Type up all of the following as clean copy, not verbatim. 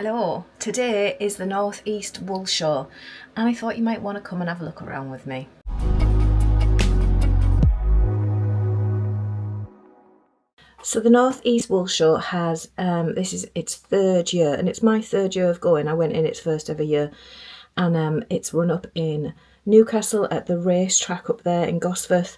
Hello, today is the North East Wool Show and I thought you might want to come and have a look around with me. So the North East Wool Show has, this is its third year and it's my third year of going. I went in its first ever year and it's run up in Newcastle at the racetrack up there in Gosforth.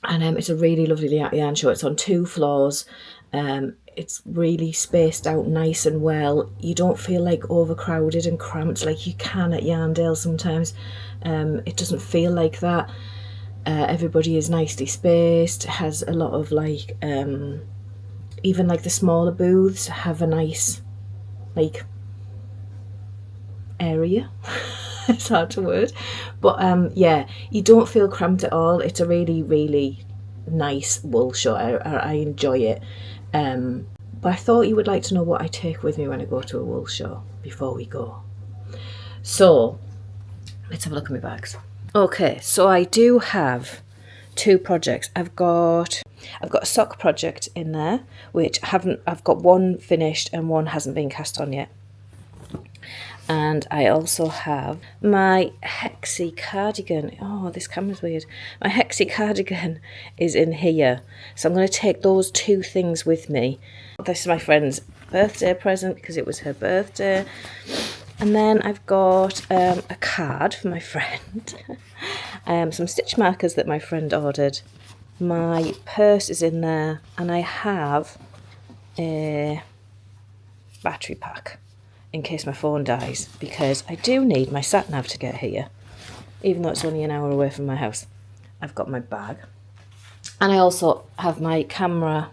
And it's a really lovely yarn show. It's on 2 floors. It's really spaced out nice and well. You don't feel like overcrowded and cramped like you can at Yarndale sometimes. It doesn't feel like that. Everybody is nicely spaced. It has a lot of like, even like the smaller booths have a nice like area. It's hard to word, but yeah, you don't feel cramped at all. It's a really nice wool show. I enjoy it, but I thought you would like to know what I take with me when I go to a wool show before we go. So let's have a look at my bags. Okay, so I do have 2 projects. I've got a sock project in there, which I've got one finished and one hasn't been cast on yet. And I also have my Hexie cardigan. Oh, this camera's weird. My Hexie cardigan is in here. So I'm going to take those 2 things with me. This is my friend's birthday present because it was her birthday. And then I've got a card for my friend. Some stitch markers that my friend ordered. My purse is in there. And I have a battery pack in case my phone dies, because I do need my sat nav to get here, even though it's only an hour away from my house. I've got my bag, and I also have my camera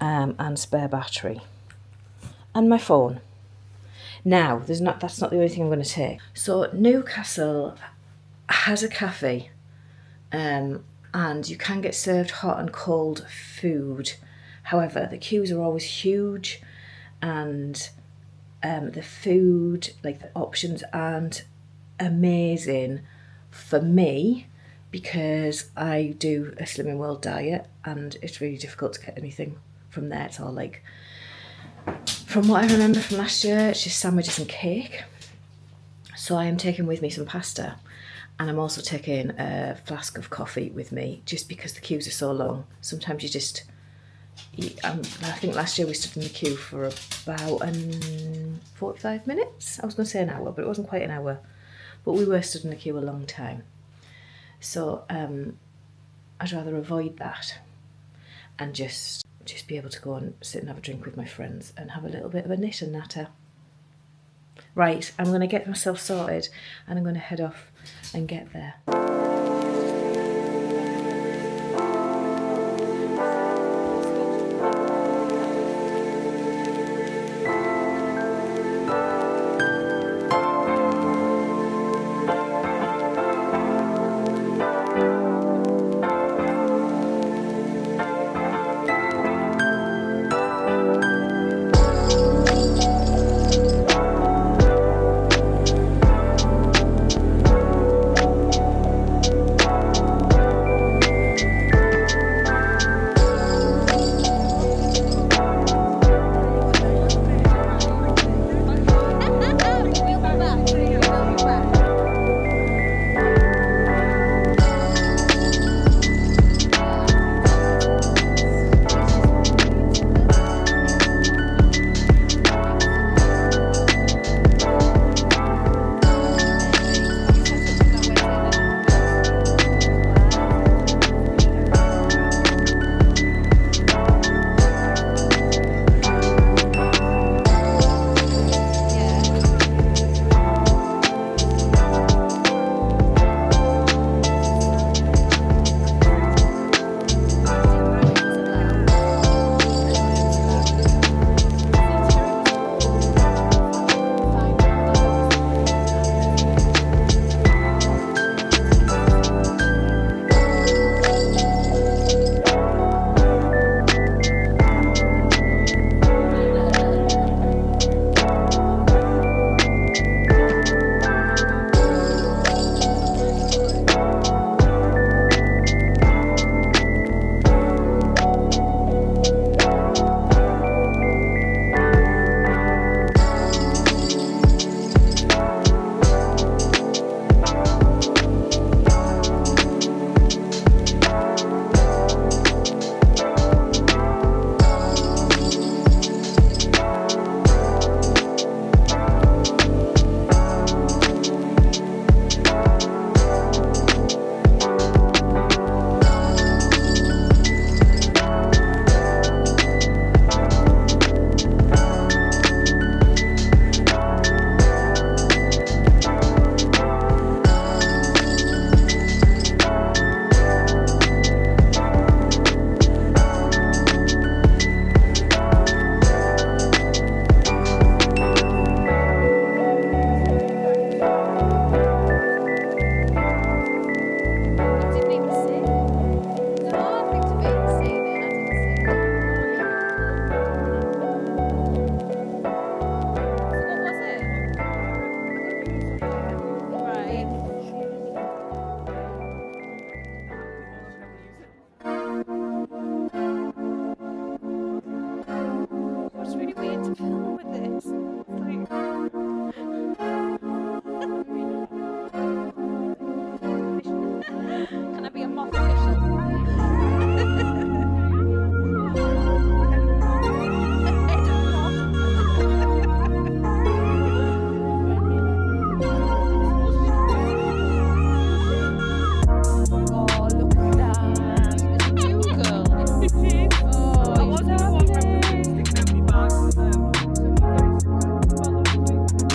and spare battery, and my phone. Now, that's not the only thing I'm going to take. So Newcastle has a cafe, and you can get served hot and cold food. However, the queues are always huge, and the food, like the options, aren't amazing for me because I do a Slimming World diet and it's really difficult to get anything from there. It's all like, from what I remember from last year, it's just sandwiches and cake. So I am taking with me some pasta, and I'm also taking a flask of coffee with me just because the queues are so long. Sometimes you just... I think last year we stood in the queue for about 45 minutes. I was going to say an hour, but it wasn't quite an hour. But we were stood in the queue a long time. So I'd rather avoid that and just be able to go and sit and have a drink with my friends and have a little bit of a knit and natter. Right, I'm going to get myself sorted and I'm going to head off and get there. to film with this. It's like... Can I be a moth official? Oh, look at that. It's a Google. Oh, I was going to walk around with a lipstick down my bag.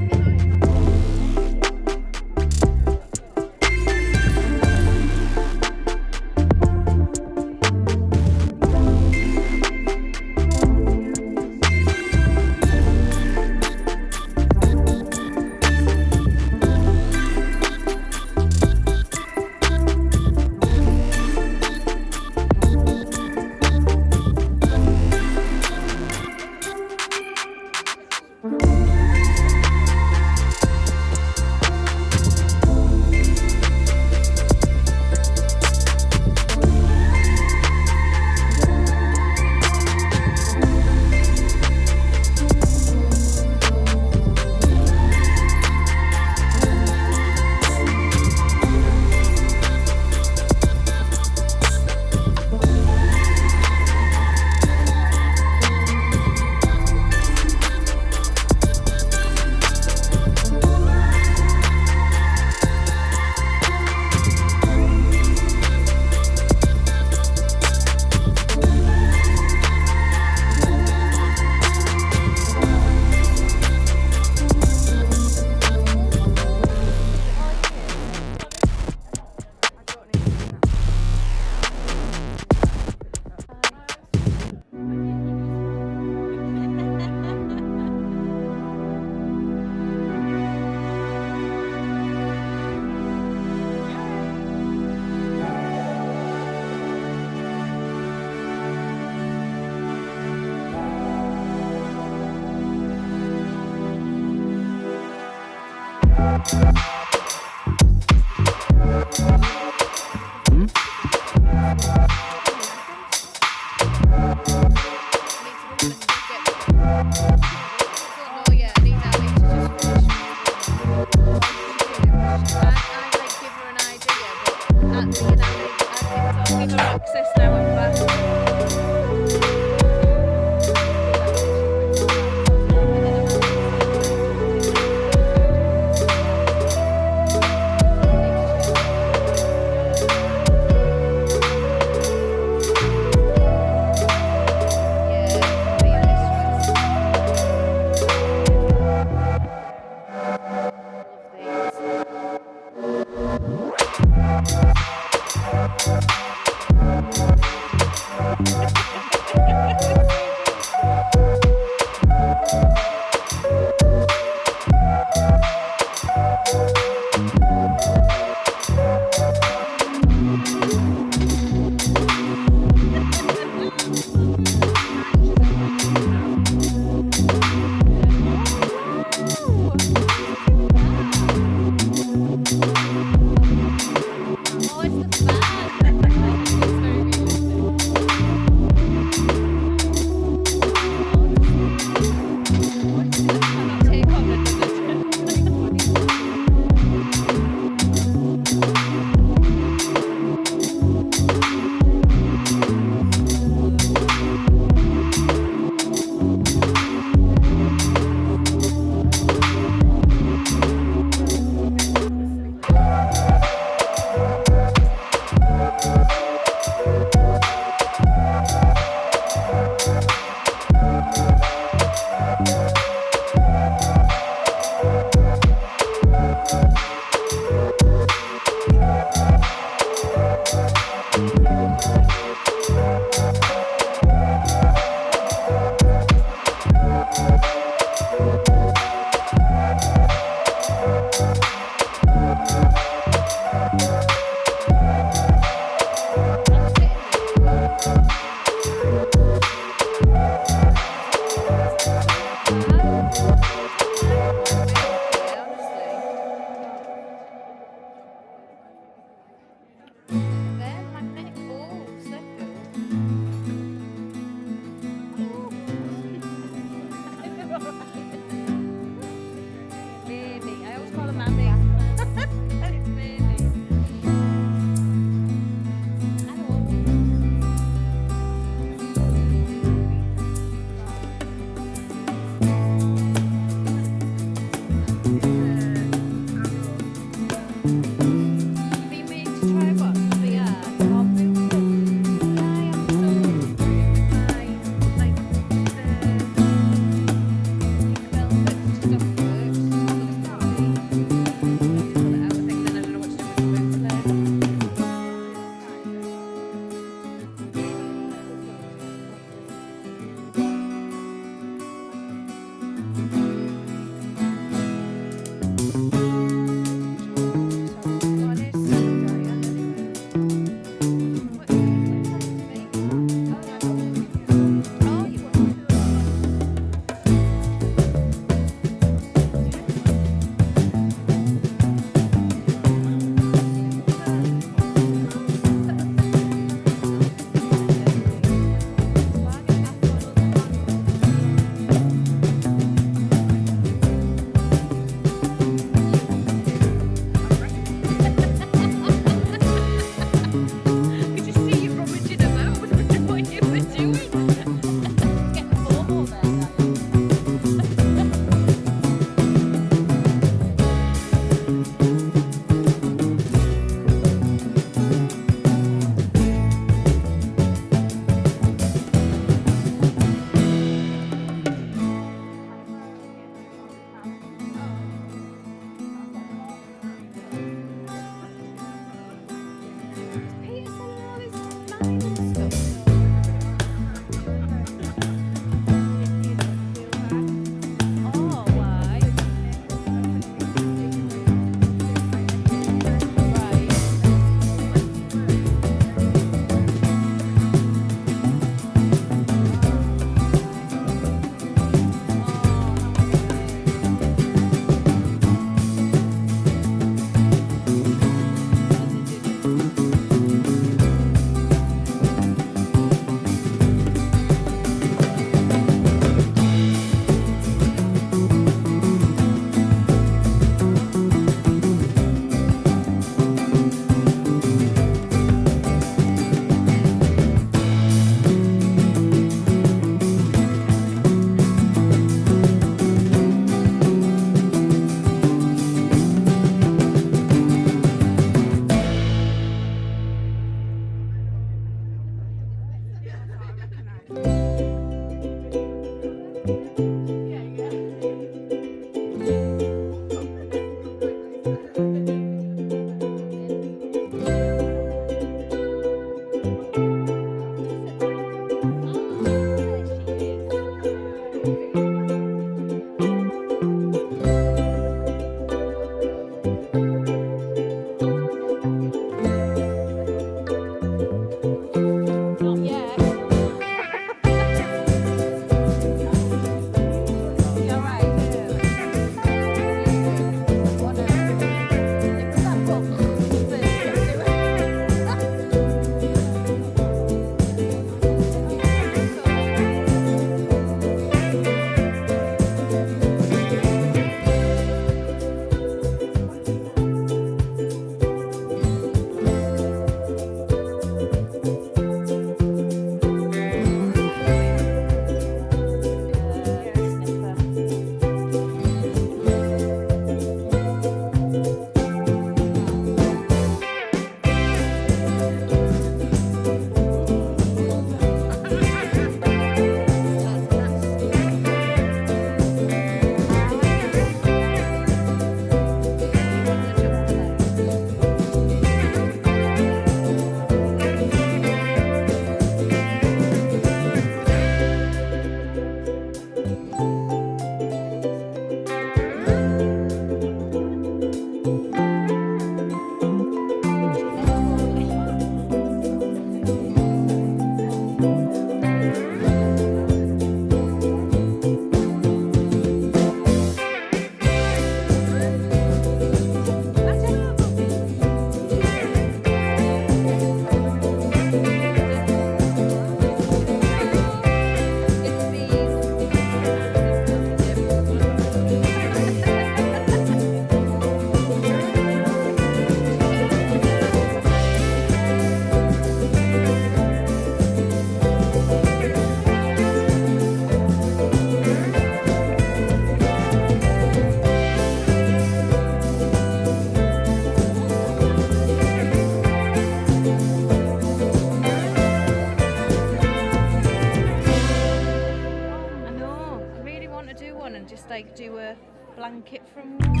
And just like do a blanket from one.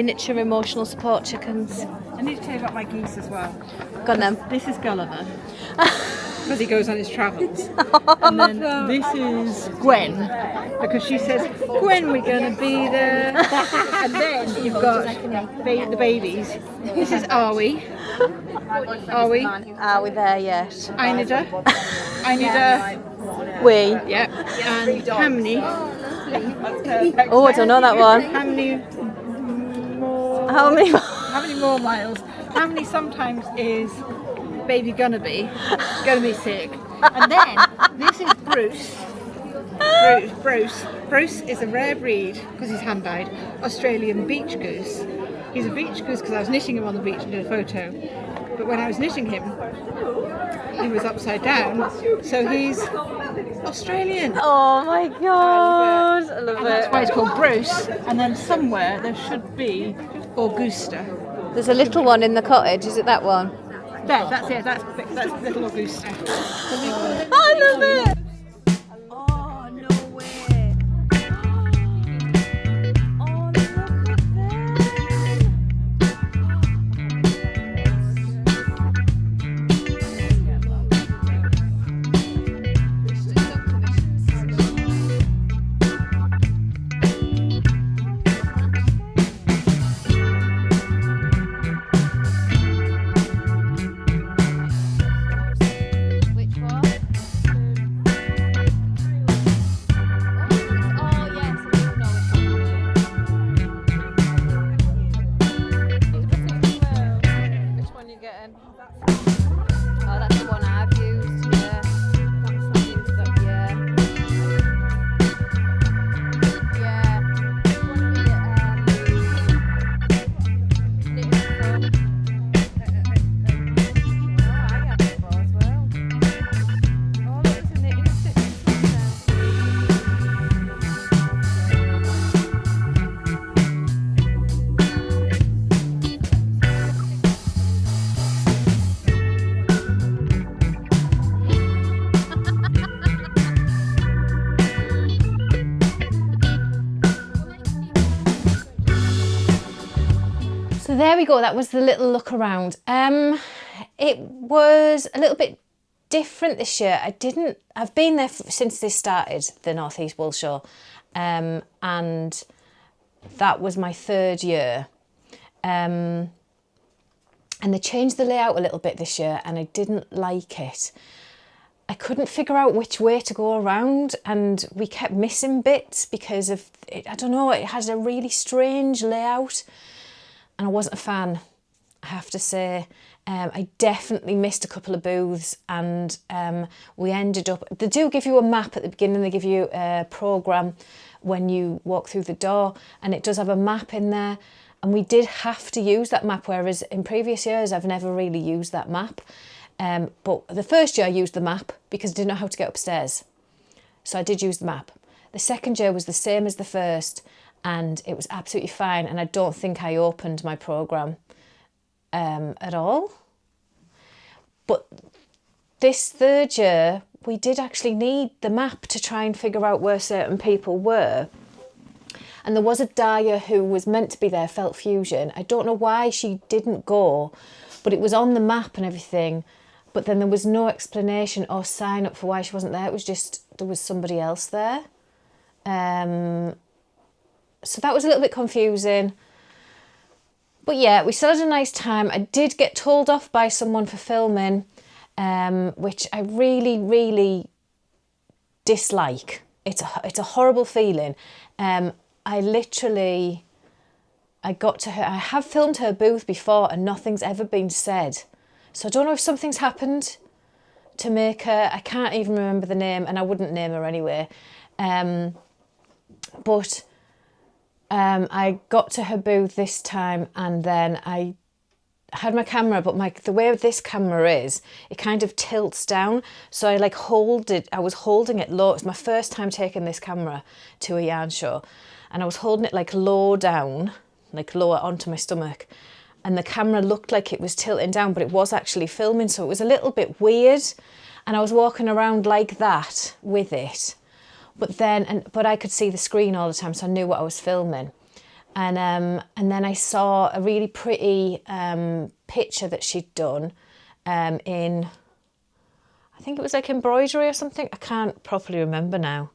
miniature emotional support chickens. I need to tell you about my geese as well. Got them. This is Gulliver, because he goes on his travels. And then this is Gwen, because she says, Gwen, we're going to be there. And then you've got the babies. This is Are we? Are we? Are we there yet? Einida. We. Yep. And how many? Oh, I don't know that one. How many more? How many More miles? How many sometimes is baby gonna be sick? And then this is Bruce. Bruce is a rare breed, because he's hand-dyed, Australian beach goose. He's a beach goose because I was knitting him on the beach and did a photo. But when I was knitting him, he was upside down, so he's Australian. Oh my god, I love And it. that's why it's called Bruce. And then somewhere there should be Augusta. There's a little one in the cottage, is it that one? There, that's it. That's little Augusta. I love it! Oh, no way. Oh, look at Which one? Oh, yes, I do know which one you're getting. Oh, that's the one I've used, yeah. Yeah. Yeah. So there we go, that was the little look around. It was a little bit different this year. I've been there since this started, the North East Wool Show, and that was my 3rd year. And they changed the layout a little bit this year and I didn't like it. I couldn't figure out which way to go around and we kept missing bits because of it. I don't know, it had a really strange layout. And I wasn't a fan, I have to say. I definitely missed a couple of booths and we ended up... They do give you a map at the beginning, they give you a programme when you walk through the door, and it does have a map in there. And we did have to use that map, whereas in previous years I've never really used that map. But the first year I used the map because I didn't know how to get upstairs. So I did use the map. The second year was the same as the first, and it was absolutely fine, and I don't think I opened my programme at all. But this 3rd year, we did actually need the map to try and figure out where certain people were. And there was a dyer who was meant to be there, Felt Fusion. I don't know why she didn't go, but it was on the map and everything. But then there was no explanation or sign up for why she wasn't there. It was just, there was somebody else there. So that was a little bit confusing. But yeah, we still had a nice time. I did get told off by someone for filming, which I really, really dislike. It's a horrible feeling. I got to her, I have filmed her booth before and nothing's ever been said. So I don't know if something's happened to make her, I can't even remember the name, and I wouldn't name her anyway. But I got to her booth this time and then I had my camera, but the way this camera is, it kind of tilts down. So I I was holding it low. It was my first time taking this camera to a yarn show. And I was holding it like low down, like lower onto my stomach. And the camera looked like it was tilting down, but it was actually filming. So it was a little bit weird. And I was walking around like that with it. But I could see the screen all the time, so I knew what I was filming. And then I saw a really pretty picture that she'd done in, I think it was like embroidery or something. I can't properly remember now.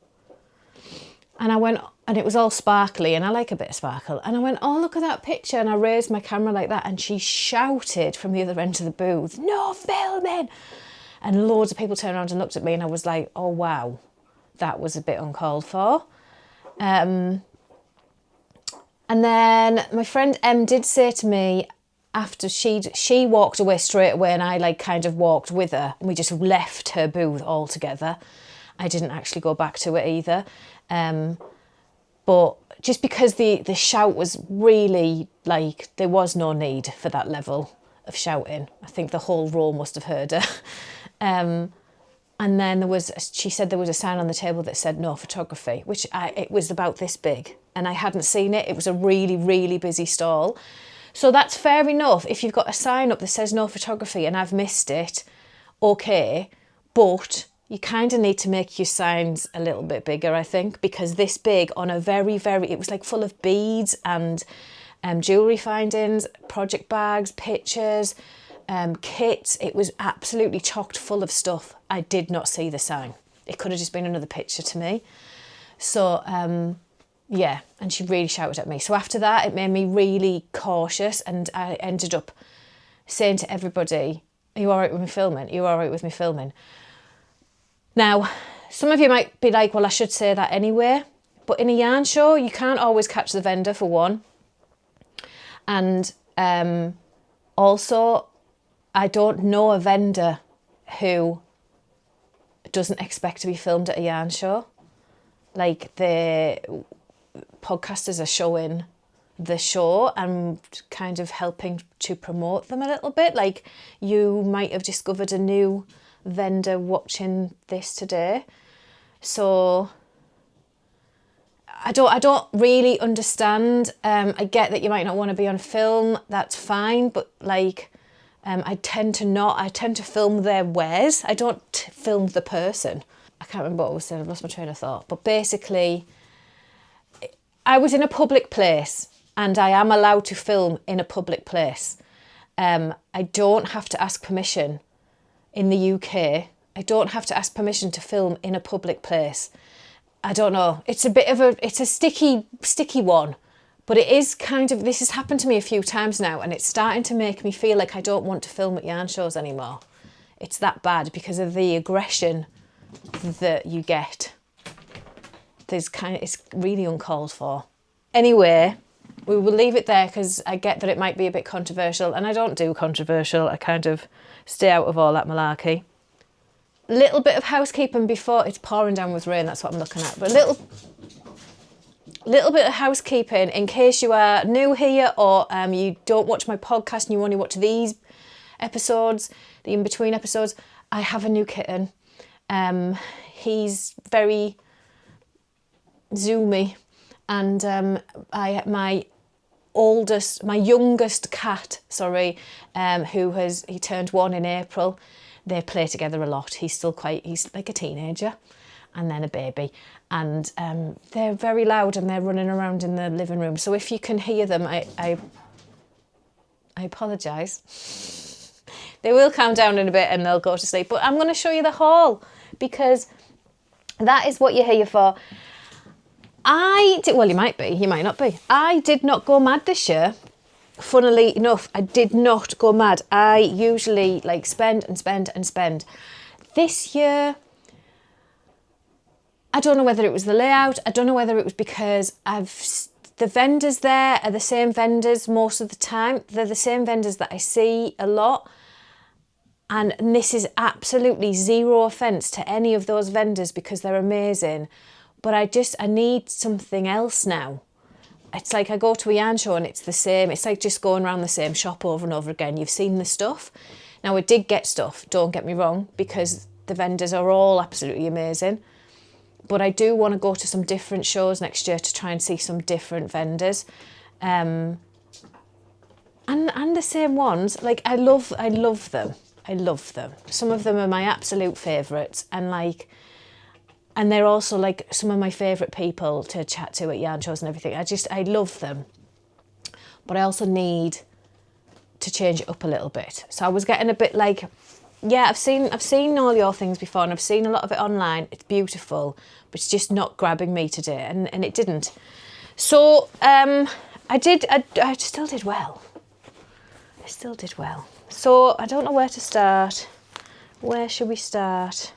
And I went, and it was all sparkly, and I like a bit of sparkle. And I went, oh, look at that picture. And I raised my camera like that, and she shouted from the other end of the booth, no filming. And loads of people turned around and looked at me, and I was like, oh, wow, that was a bit uncalled for. And then my friend Em did say to me, after she walked away straight away, and I like kind of walked with her, and we just left her booth altogether. I didn't actually go back to it either. But just because the shout was really like, there was no need for that level of shouting. I think the whole row must have heard her. And then she said there was a sign on the table that said no photography, which it was about this big, and I hadn't seen it. It was a really, really busy stall. So that's fair enough. If you've got a sign up that says no photography and I've missed it, okay, but you kind of need to make your signs a little bit bigger, I think, because this big on a very, very, it was like full of beads and jewellery findings, project bags, pictures, kits. It was absolutely chocked full of stuff. I did not see the sign. It could have just been another picture to me. So, yeah, and she really shouted at me. So after that, it made me really cautious, and I ended up saying to everybody, are you all right with me filming? Are you all right with me filming? Now, some of you might be like, well, I should say that anyway. But in a yarn show, you can't always catch the vendor, for one. And also, I don't know a vendor who doesn't expect to be filmed at a yarn show. Like, the podcasters are showing the show and kind of helping to promote them a little bit. Like, you might have discovered a new vendor watching this today. So I don't really understand. I get that you might not want to be on film, that's fine, but like I tend to film their wares. I don't film the person. I can't remember what I was saying, I've lost my train of thought. But basically, I was in a public place, and I am allowed to film in a public place. I don't have to ask permission. In the UK, I don't have to ask permission to film in a public place. I don't know. It's a sticky one, but it is kind of, this has happened to me a few times now, and it's starting to make me feel like I don't want to film at yarn shows anymore. It's that bad because of the aggression that you get. It's really uncalled for. Anyway, we will leave it there because I get that it might be a bit controversial, and I don't do controversial. I kind of stay out of all that malarkey. Little bit of housekeeping before, it's pouring down with rain, that's what I'm looking at. But little bit of housekeeping in case you are new here, or you don't watch my podcast and you only watch these episodes, the in-between episodes. I have a new kitten. He's very zoomy, and my youngest cat, he turned 1 in April. They play together a lot. He's like a teenager, and then a baby. And they're very loud, and they're running around in the living room. So if you can hear them, I apologise. They will calm down in a bit and they'll go to sleep. But I'm going to show you the haul, because that is what you're here for. Well, you might be, you might not be. I did not go mad this year. Funnily enough, I did not go mad. I usually spend and spend and spend. This year, I don't know whether it was the layout. I don't know whether it was because the vendors there are the same vendors most of the time. They're the same vendors that I see a lot. And this is absolutely zero offence to any of those vendors, because they're amazing. But I need something else now. It's like I go to a yarn show and it's the same. It's like just going around the same shop over and over again. You've seen the stuff. Now, I did get stuff, don't get me wrong, because the vendors are all absolutely amazing. But I do want to go to some different shows next year to try and see some different vendors. And the same ones. Like, I love them. I love them. Some of them are my absolute favourites. And they're also some of my favourite people to chat to at yarn shows and everything. I love them. but I also need to change it up a little bit. So I was getting a bit like, yeah, I've seen all your things before, and I've seen a lot of it online. It's beautiful, but it's just not grabbing me today, and it didn't. So I still did well. I still did well. So I don't know where to start. Where should we start?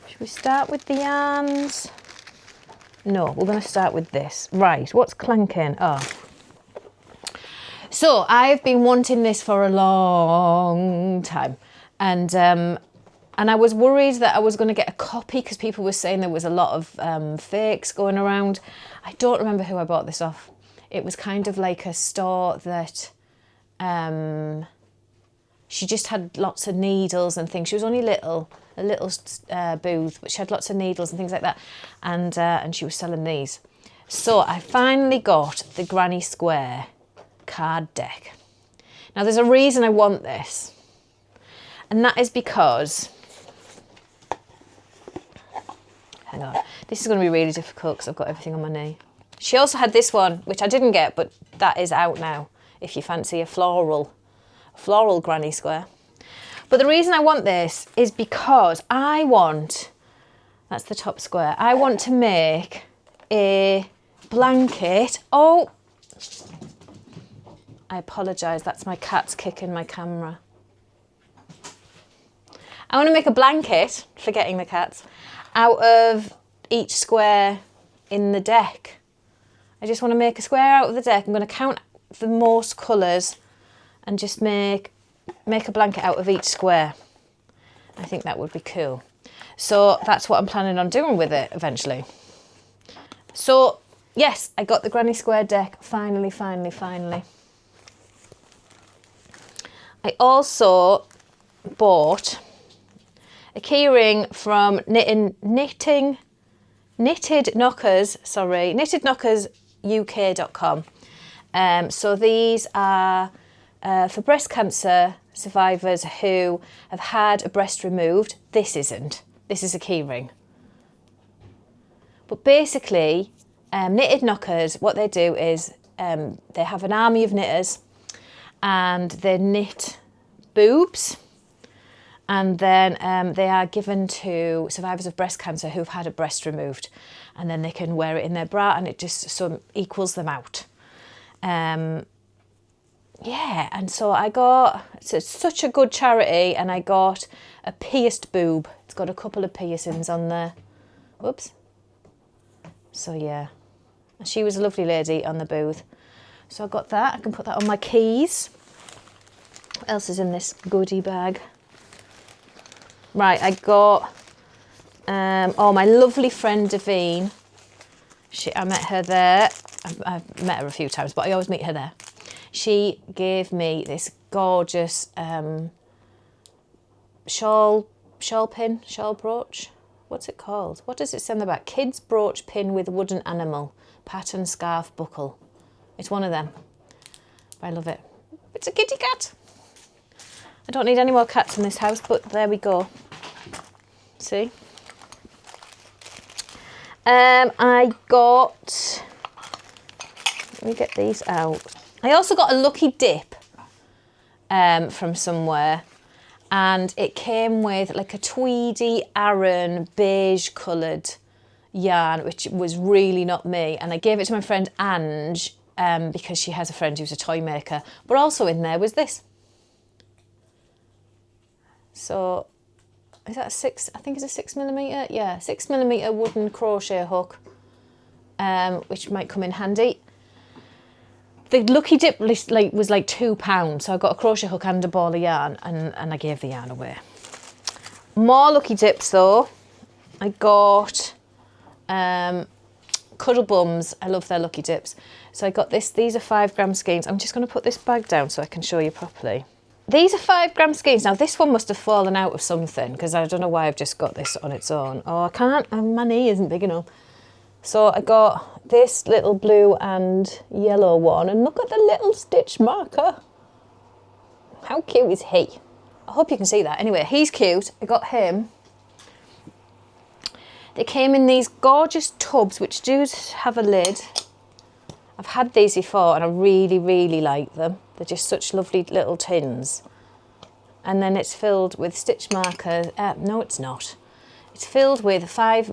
Should we start with the yarns? No, we're going to start with this. Right, what's clanking? Oh. So I've been wanting this for a long time, and I was worried that I was going to get a copy because people were saying there was a lot of fakes going around. I don't remember who I bought this off. It was kind of like a store that she just had lots of needles and things. She was only a little booth, but she had lots of needles and things like that, and she was selling these. So I finally got the Granny Square card deck. Now there's a reason I want this, and that is because, hang on, this is going to be really difficult because I've got everything on my knee. She also had this one, which I didn't get, but that is out now if you fancy a floral Granny Square. But the reason I want this is because I want, that's the top square, I want to make a blanket. Oh, I apologise, that's my cat's kicking my camera. I want to make a blanket, forgetting the cats, out of each square in the deck. I just want to make a square out of the deck. I'm going to count the most colours and just make a blanket out of each square. I think that would be cool. So that's what I'm planning on doing with it eventually. So yes, I got the Granny Square deck, finally. I also bought a keyring from knittedknockersuk.com. So these are for breast cancer survivors who have had a breast removed. This isn't. This is a keyring. But basically, Knitted Knockers, what they do is they have an army of knitters, and they knit boobs, and then they are given to survivors of breast cancer who've had a breast removed, and then they can wear it in their bra, and it just sort of equals them out. Yeah, and so I got, it's such a good charity, and I got a pierced boob. It's got a couple of piercings on there. Whoops. So yeah, she was a lovely lady on the booth. So I got that. I can put that on my keys. What else is in this goodie bag? Right, I got, my lovely friend Davine. I met her there. I've met her a few times, but I always meet her there. She gave me this gorgeous shawl brooch. What's it called? What does it say on the back? Kids brooch pin with wooden animal, pattern scarf buckle. It's one of them. I love it. It's a kitty cat. I don't need any more cats in this house, but there we go. See? I got, let me get these out. I also got a lucky dip from somewhere, and it came with like a tweedy Aran beige coloured yarn, which was really not me, and I gave it to my friend Ange because she has a friend who's a toy maker, but also in there was this. So is that a 6, I think it's a 6mm, yeah, 6mm wooden crochet hook, which might come in handy. The lucky dip was like £2, so I got a crochet hook and a ball of yarn, and I gave the yarn away. More lucky dips though. I got Cuddle Bums. I love their lucky dips. So I got this. These are 5-gram skeins. I'm just going to put this bag down so I can show you properly. These are 5-gram skeins. Now this one must have fallen out of something because I don't know why I've just got this on its own. Oh, I can't. My knee isn't big enough. So I got this little blue and yellow one, and look at the little stitch marker. How cute is he? I hope you can see that. Anyway, he's cute. I got him. They came in these gorgeous tubs, which do have a lid. I've had these before and I really, really like them. They're just such lovely little tins. And then it's filled with stitch markers. No, it's not. It's filled with 5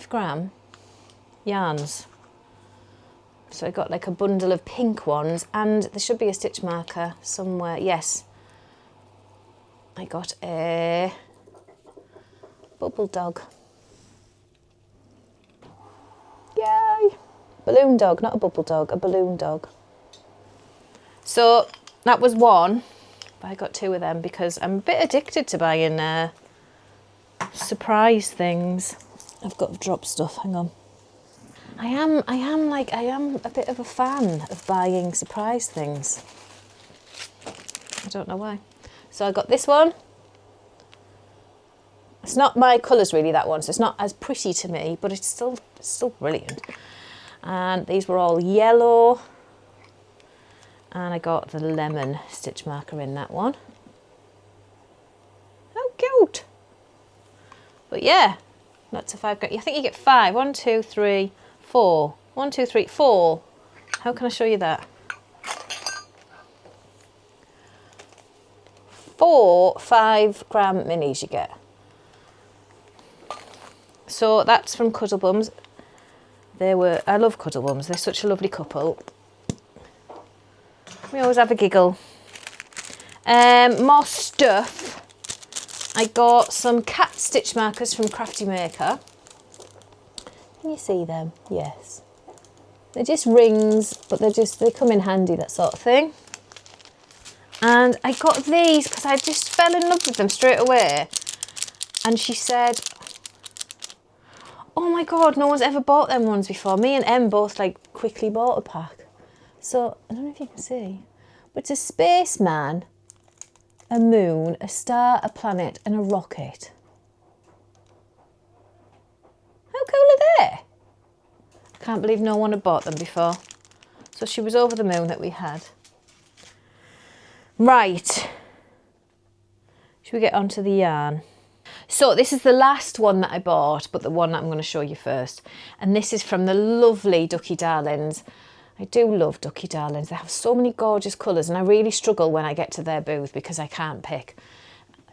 gram yarns. So I got like a bundle of pink ones, and there should be a stitch marker somewhere. Yes. I got a bubble dog. Yay! Balloon dog, not a bubble dog, a balloon dog. So that was one, but I got 2 of them because I'm a bit addicted to buying surprise things. I've got to drop stuff, hang on. I am a bit of a fan of buying surprise things. I don't know why. So I got this one. It's not my colours really, that one, so it's not as pretty to me, but it's still brilliant. And these were all yellow. And I got the lemon stitch marker in that one. How cute! But yeah, that's a 5 gram. I think you get 5. 1, 2, 3, 4. 1, 2, 3, 4. How can I show you that? 4 5 gram minis you get. So that's from Cuddlebums. I love Cuddlebums. They're such a lovely couple. We always have a giggle. More stuff. I got some cat stitch markers from Crafty Maker. Can you see them? Yes. They're just rings, but they come in handy, that sort of thing. And I got these because I just fell in love with them straight away. And she said, oh my God, no one's ever bought them ones before. Me and Em both like quickly bought a pack. So, I don't know if you can see, but it's a spaceman, a moon, a star, a planet, and a rocket. How cool are they? I can't believe no one had bought them before. So she was over the moon that we had. Right. Should we get onto the yarn? So this is the last one that I bought, but the one that I'm going to show you first. And this is from the lovely Ducky Darlings. I do love Ducky Darlings. They have so many gorgeous colours, and I really struggle when I get to their booth because I can't pick.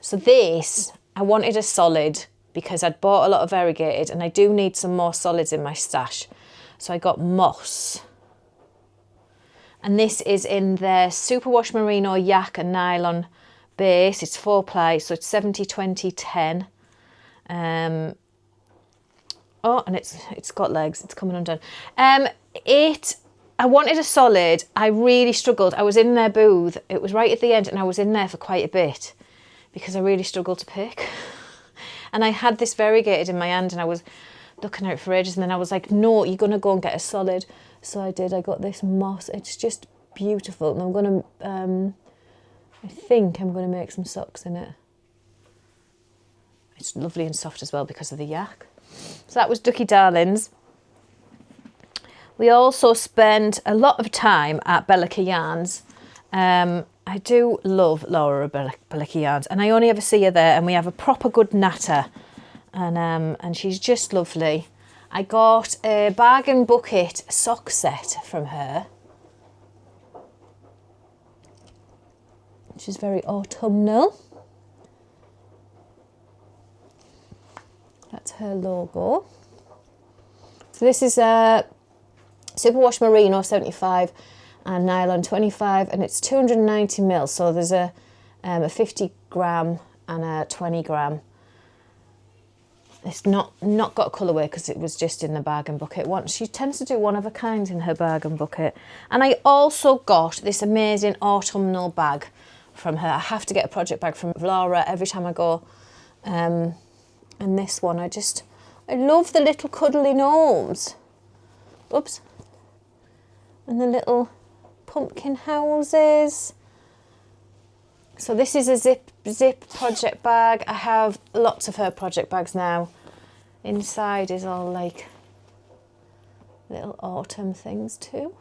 So this, I wanted a solid because I'd bought a lot of variegated, and I do need some more solids in my stash. So I got Moss. And this is in their Superwash Merino Yak and Nylon base. It's 4 ply, so it's 70, 20, 10. Oh, and it's got legs. It's coming undone. I wanted a solid. I really struggled. I was in their booth. It was right at the end, and I was in there for quite a bit because I really struggled to pick. And I had this variegated in my hand, and I was looking out for ages, and then I was like, no, you're going to go and get a solid. So I did. I got this Moss. It's just beautiful, and I'm going to, I think I'm going to make some socks in it. It's lovely and soft as well because of the yak. So that was Ducky Darlings. We also spent a lot of time at Bellica Yarns. I do love Laura at Bellica Yarns, and I only ever see her there, and we have a proper good natter, and she's just lovely. I got a bargain bucket sock set from her, which is very autumnal. That's her logo. So this is a Superwash Merino 75 and Nylon 25, and it's 290 mil. So there's a 50 gram and a 20 gram. It's not got a colourway because it was just in the bargain bucket. She tends to do one of a kind in her bargain bucket. And I also got this amazing autumnal bag from her. I have to get a project bag from Laura every time I go. And this one, I love the little cuddly gnomes. Oops. And the little pumpkin houses. So this is a zip project bag. I have lots of her project bags now. Inside is all like little autumn things too.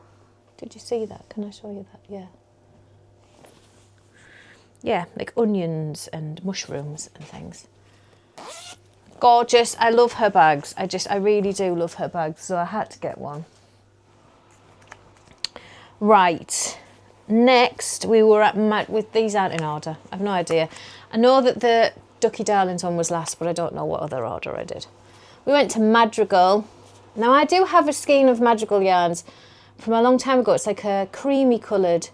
Did you see that? Can I show you that? Yeah. Yeah, like onions and mushrooms and things. Gorgeous. I love her bags. I really do love her bags. So I had to get one. Right. Next, we were at with these aren't in order. I've no idea. I know that the Ducky Darlings one was last, but I don't know what other order I did. We went to Madrigal. Now, I do have a skein of Madrigal yarns from a long time ago. It's like a creamy coloured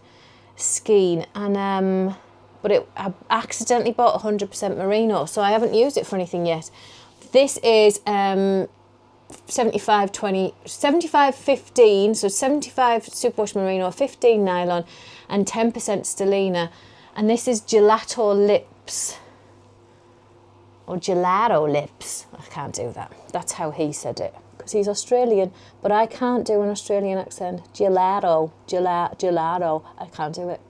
skein, and I accidentally bought 100% merino, so I haven't used it for anything yet. This is 75-15, so 75 superwash merino, 15 nylon, and 10% stellina. And this is Gelato Lips, or Gelato Lips. I can't do that. That's how he said it, because he's Australian, but I can't do an Australian accent. Gelato, gelato. I can't do it.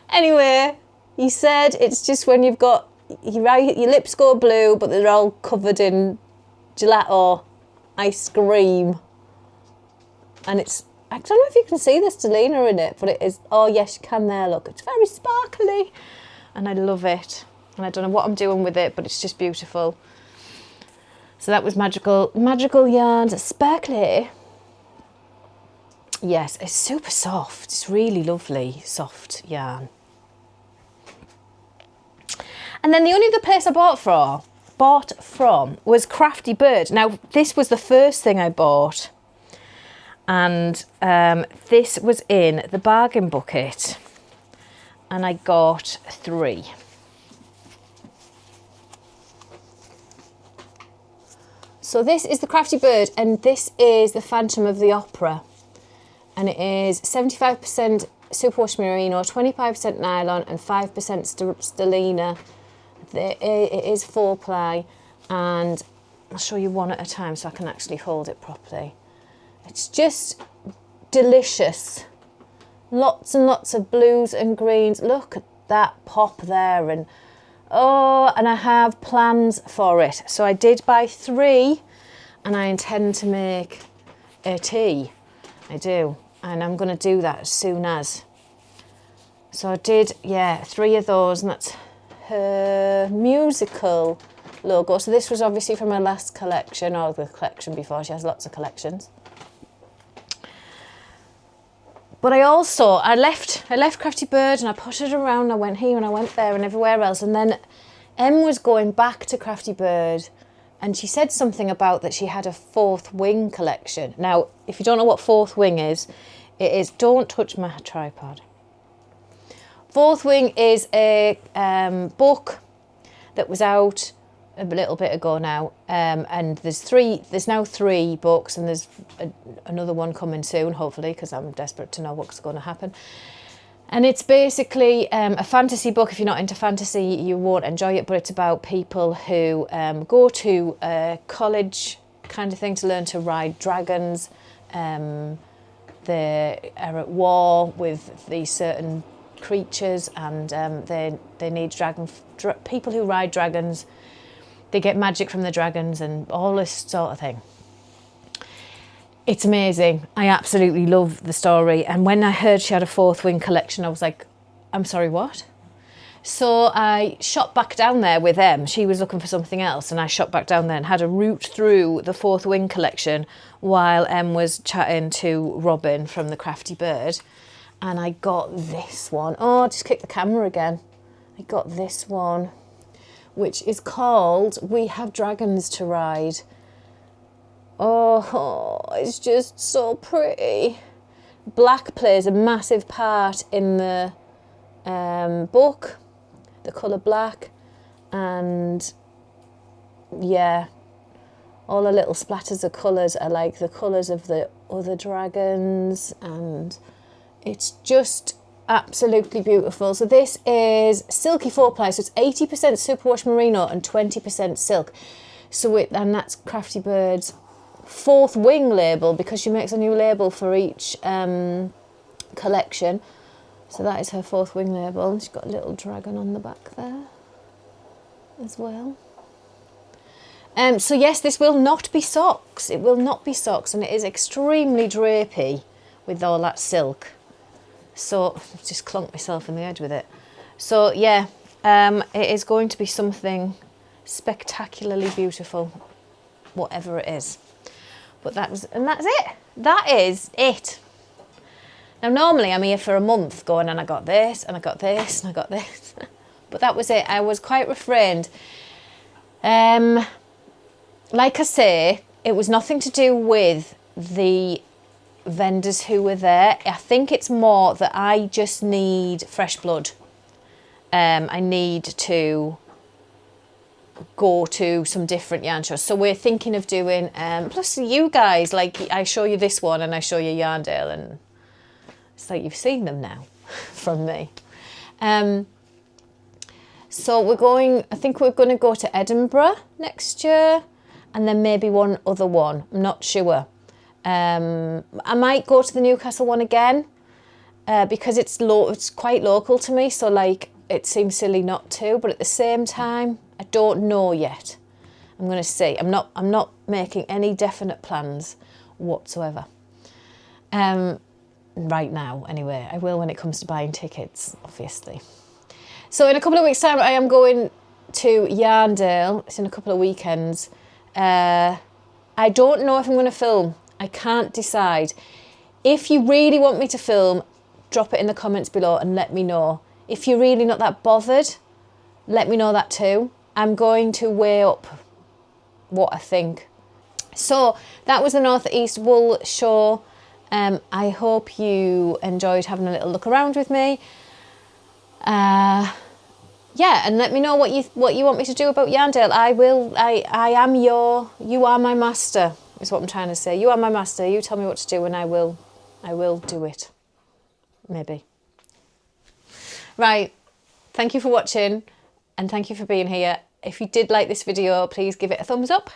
Anyway, he said it's just when you've got your lips go blue, but they're all covered in gelato ice cream, and it's, I don't know if you can see the stellina in it, but it is, oh yes, you can there, look, it's very sparkly, and I love it, and I don't know what I'm doing with it, but it's just beautiful. So that was Madrigal yarns, sparkly. Yes, it's super soft, it's really lovely soft yarn. And then the only other place I bought from was Crafty Bird. Now, this was the first thing I bought. And this was in the bargain bucket. And I got 3. So this is the Crafty Bird, and this is the Phantom of the Opera. And it is 75% superwash merino, 25% nylon, and 5% stellina. It is 4-ply, and I'll show you one at a time so I can actually hold it properly. It's just delicious. Lots and lots of blues and greens. Look at that pop there, and oh, and I have plans for it. So I did buy 3, and I intend to make a tea. I do, and I'm going to do that as soon as. So I did, yeah, 3 of those, and that's her musical logo. So this was obviously from her last collection, or the collection before. She has lots of collections. But I left Crafty Bird, and I put it around. I went here and I went there and everywhere else. And then Em was going back to Crafty Bird, and she said something about that she had a 4th Wing collection. Now, if you don't know what 4th Wing is, it is, don't touch my tripod. 4th Wing is a book that was out a little bit ago now, and there's now 3 books, and there's another one coming soon, hopefully, because I'm desperate to know what's going to happen. And it's basically a fantasy book. If you're not into fantasy, you won't enjoy it, but it's about people who go to a college kind of thing to learn to ride dragons. They are at war with these certain creatures, and they need people who ride dragons. They get magic from the dragons and all this sort of thing. It's amazing. I absolutely love the story. And when I heard she had a 4th Wing collection, I was like, I'm sorry, what? So I shot back down there with Em. She was looking for something else, and I shot back down there and had a route through the 4th Wing collection while Em was chatting to Robin from the Crafty Bird. And I got this one. Oh, I just kicked the camera again. I got this one, which is called We Have Dragons to Ride. Oh, it's just so pretty. Black plays a massive part in the book, the colour black, and yeah, all the little splatters of colours are like the colours of the other dragons, and it's just absolutely beautiful. So this is silky 4-ply, so it's 80% superwash merino and 20% silk. So and that's Crafty Bird's 4th Wing label, because she makes a new label for each collection. So that is her 4th Wing label, and she's got a little dragon on the back there as well. So yes, this will not be socks. It will not be socks, and it is extremely drapey with all that silk. So just clunked myself in the edge with it. So yeah, It is going to be something spectacularly beautiful, whatever it is. But that's it. That is it. Now, normally I'm here for a month going, and I got this, and I got this, and I got this. But that was it. I was quite refrained. Like I say, it was nothing to do with the vendors who were there. I think it's more that I just need fresh blood. I need to go to some different yarn shows. So we're thinking of doing, plus you guys, like I show you this one and I show you Yarndale, and it's like you've seen them now from me. So I think we're going to go to Edinburgh next year, and then maybe one other one. I'm not sure. I might go to the Newcastle one again, because it's quite local to me. So like, it seems silly not to, but at the same time, I don't know yet. I'm going to see. I'm not making any definite plans whatsoever. Right now, anyway. I will when it comes to buying tickets, obviously. So in a couple of weeks' time, I am going to Yarndale. It's in a couple of weekends. I don't know if I'm going to film. I can't decide. If you really want me to film, drop it in the comments below and let me know. If you're really not that bothered, let me know that too. I'm going to weigh up what I think. So that was the North East Wool Show. I hope you enjoyed having a little look around with me. Yeah, and let me know what you want me to do about Yarndale. You are my master, is what I'm trying to say. You are my master. You tell me what to do, and I will do it. Maybe. Right. Thank you for watching, and thank you for being here. If you did like this video, please give it a thumbs up,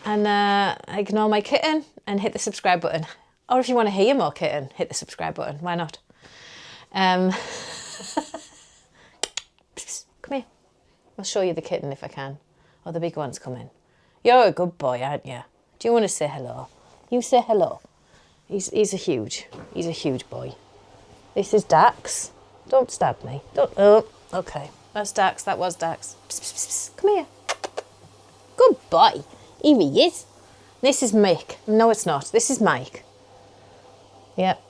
and ignore my kitten and hit the subscribe button. Or if you want to hear more kitten, hit the subscribe button. Why not? Come here. I'll show you the kitten if I can. Or the big one's coming. You're a good boy, aren't you? Do you want to say hello? You say hello. He's a huge boy. This is Dax. Don't stab me. Don't. Oh, okay. That's Dax. That was Dax. Psst, psst, psst. Come here. Good boy. Here he is. This is Mick. No, it's not. This is Mike. Yep.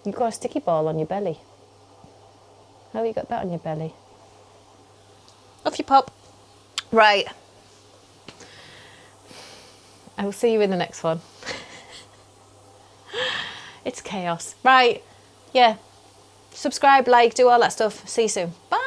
You've got a sticky ball on your belly. How have you got that on your belly? Off you pop. Right. I will see you in the next one. It's chaos. Right. Yeah. Subscribe, like, do all that stuff. See you soon. Bye.